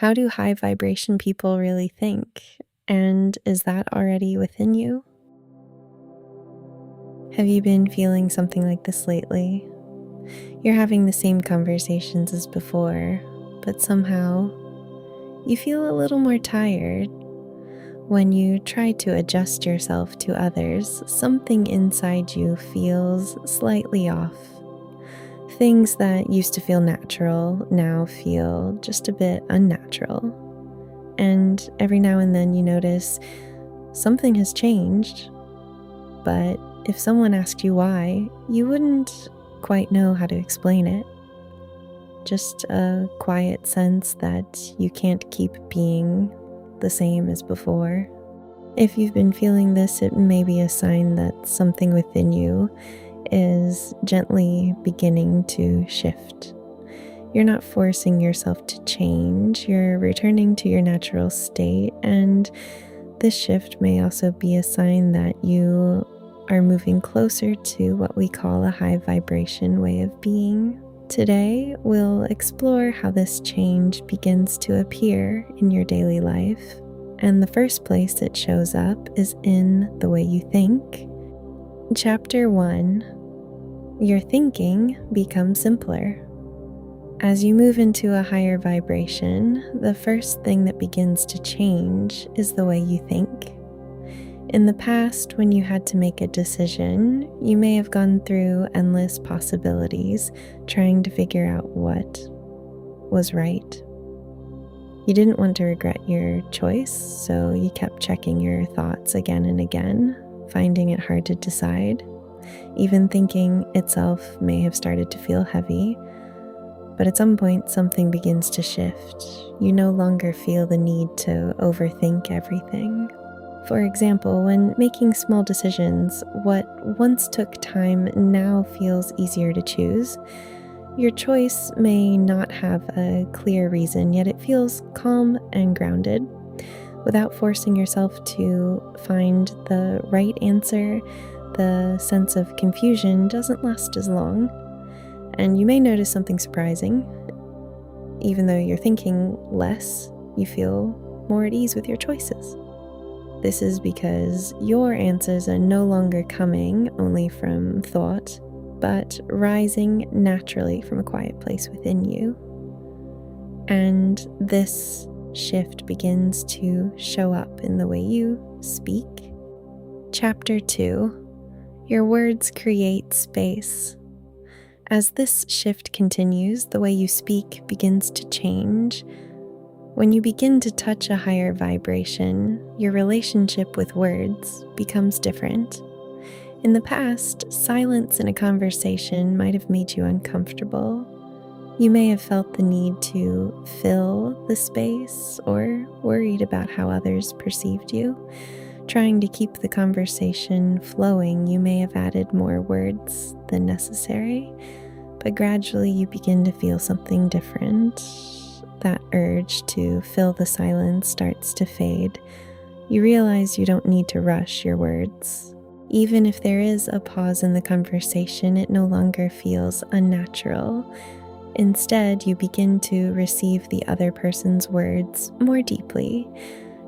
How do high vibration people really think? And is that already within you? Have you been feeling something like this lately? You're having the same conversations as before, but somehow you feel a little more tired. When you try to adjust yourself to others, something inside you feels slightly off. Things that used to feel natural now feel just a bit unnatural. And every now and then you notice something has changed, but if someone asked you why, you wouldn't quite know how to explain it. Just a quiet sense that you can't keep being the same as before. If you've been feeling this, it may be a sign that something within you is gently beginning to shift. You're not forcing yourself to change, you're returning to your natural state, and this shift may also be a sign that you are moving closer to what we call a high vibration way of being. Today, we'll explore how this change begins to appear in your daily life, and the first place it shows up is in the way you think. Chapter 1. Your thinking becomes simpler. As you move into a higher vibration, the first thing that begins to change is the way you think. In the past, when you had to make a decision, you may have gone through endless possibilities, trying to figure out what was right. You didn't want to regret your choice, so you kept checking your thoughts again and again, finding it hard to decide. Even thinking itself may have started to feel heavy, but at some point something begins to shift. You no longer feel the need to overthink everything. For example, when making small decisions, what once took time now feels easier to choose. Your choice may not have a clear reason, yet it feels calm and grounded. Without forcing yourself to find the right answer, the sense of confusion doesn't last as long. And you may notice something surprising. Even though you're thinking less, you feel more at ease with your choices. This is because your answers are no longer coming only from thought, but rising naturally from a quiet place within you. And this shift begins to show up in the way you speak. Chapter 2. Your words create space. As this shift continues, the way you speak begins to change. When you begin to touch a higher vibration, your relationship with words becomes different. In the past, silence in a conversation might have made you uncomfortable. You may have felt the need to fill the space or worried about how others perceived you. Trying to keep the conversation flowing, you may have added more words than necessary, but gradually you begin to feel something different. That urge to fill the silence starts to fade. You realize you don't need to rush your words. Even if there is a pause in the conversation, it no longer feels unnatural. Instead, you begin to receive the other person's words more deeply.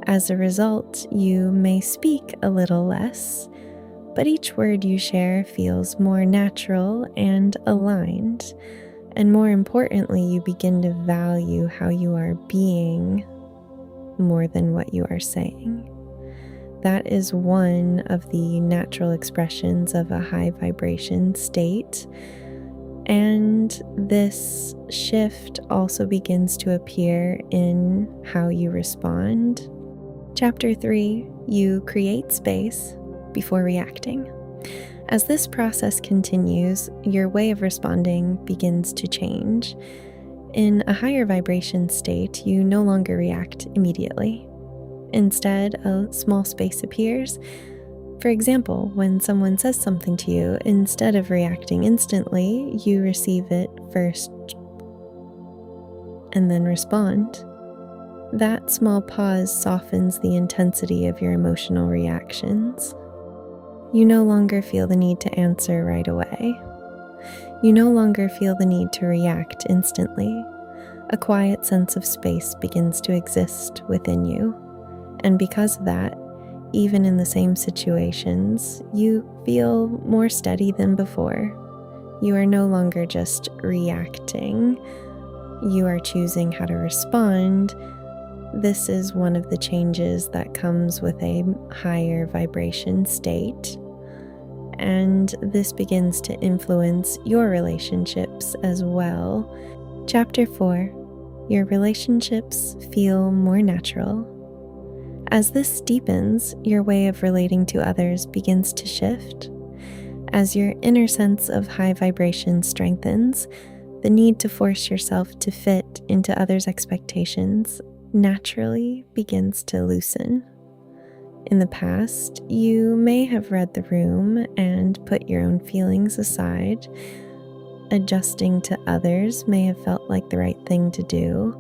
As a result, you may speak a little less, but each word you share feels more natural and aligned. And more importantly, you begin to value how you are being more than what you are saying. That is one of the natural expressions of a high vibration state. And this shift also begins to appear in how you respond. Chapter 3, you create space before reacting. As this process continues, your way of responding begins to change. In a higher vibration state, you no longer react immediately. Instead, a small space appears. For example, when someone says something to you, instead of reacting instantly, you receive it first and then respond. That small pause softens the intensity of your emotional reactions. You no longer feel the need to answer right away. You no longer feel the need to react instantly. A quiet sense of space begins to exist within you, and because of that, even in the same situations, you feel more steady than before. You are no longer just reacting, you are choosing how to respond. This is one of the changes that comes with a higher vibration state, and this begins to influence your relationships as well. Chapter 4. Your relationships feel more natural. As this deepens, your way of relating to others begins to shift. As your inner sense of high vibration strengthens, the need to force yourself to fit into others' expectations naturally begins to loosen. In the past, you may have read the room and put your own feelings aside. Adjusting to others may have felt like the right thing to do,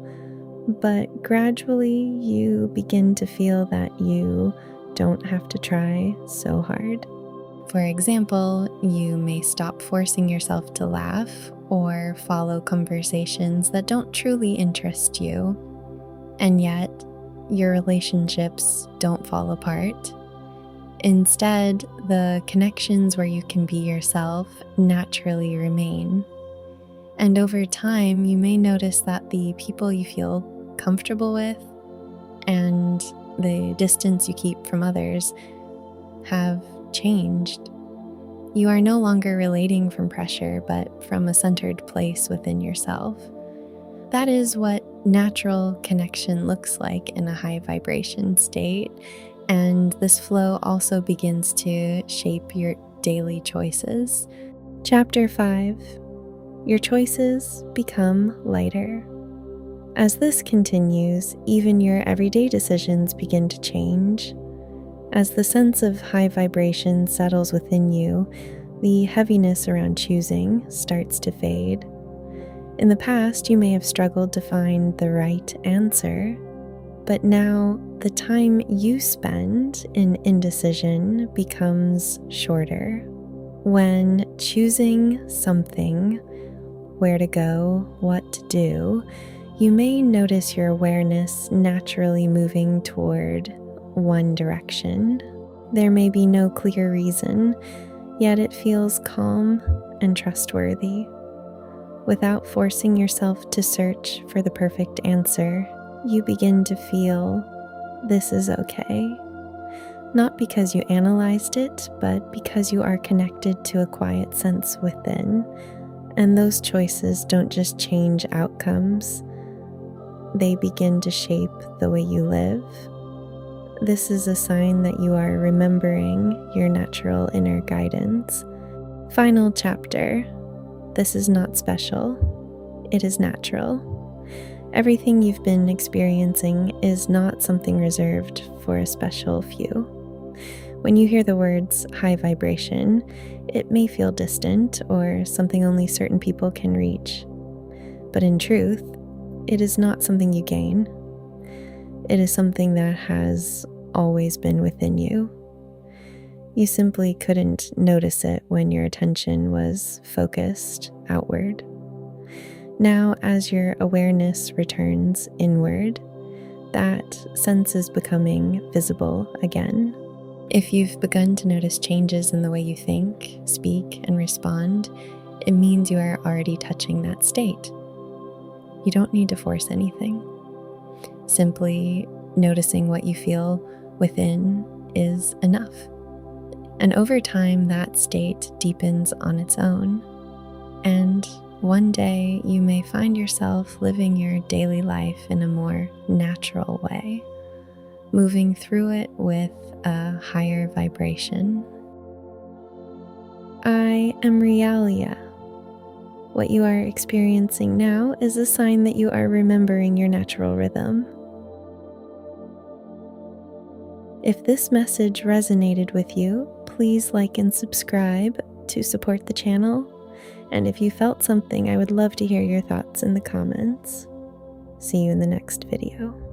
but gradually you begin to feel that you don't have to try so hard. For example, you may stop forcing yourself to laugh or follow conversations that don't truly interest you, and yet your relationships don't fall apart. Instead, the connections where you can be yourself naturally remain. And over time, you may notice that the people you feel comfortable with and the distance you keep from others have changed. You are no longer relating from pressure, but from a centered place within yourself. That is what natural connection looks like in a high vibration state, and this flow also begins to shape your daily choices. Chapter 5. Your choices become lighter. As this continues, even your everyday decisions begin to change. As the sense of high vibration settles within you, the heaviness around choosing starts to fade. In the past, you may have struggled to find the right answer, but now the time you spend in indecision becomes shorter. When choosing something, where to go, what to do, you may notice your awareness naturally moving toward one direction. There may be no clear reason, yet it feels calm and trustworthy. Without forcing yourself to search for the perfect answer, you begin to feel this is okay. Not because you analyzed it, but because you are connected to a quiet sense within. And those choices don't just change outcomes, they begin to shape the way you live. This is a sign that you are remembering your natural inner guidance. Final chapter. This is not special. It is natural. Everything you've been experiencing is not something reserved for a special few. When you hear the words high vibration, it may feel distant or something only certain people can reach. But in truth, it is not something you gain. It is something that has always been within you. You simply couldn't notice it when your attention was focused outward. Now, as your awareness returns inward, that sense is becoming visible again. If you've begun to notice changes in the way you think, speak, and respond, it means you are already touching that state. You don't need to force anything. Simply noticing what you feel within is enough. And over time, that state deepens on its own. And one day, you may find yourself living your daily life in a more natural way, moving through it with a higher vibration. I am Realia. What you are experiencing now is a sign that you are remembering your natural rhythm. If this message resonated with you, please like and subscribe to support the channel. And if you felt something, I would love to hear your thoughts in the comments. See you in the next video.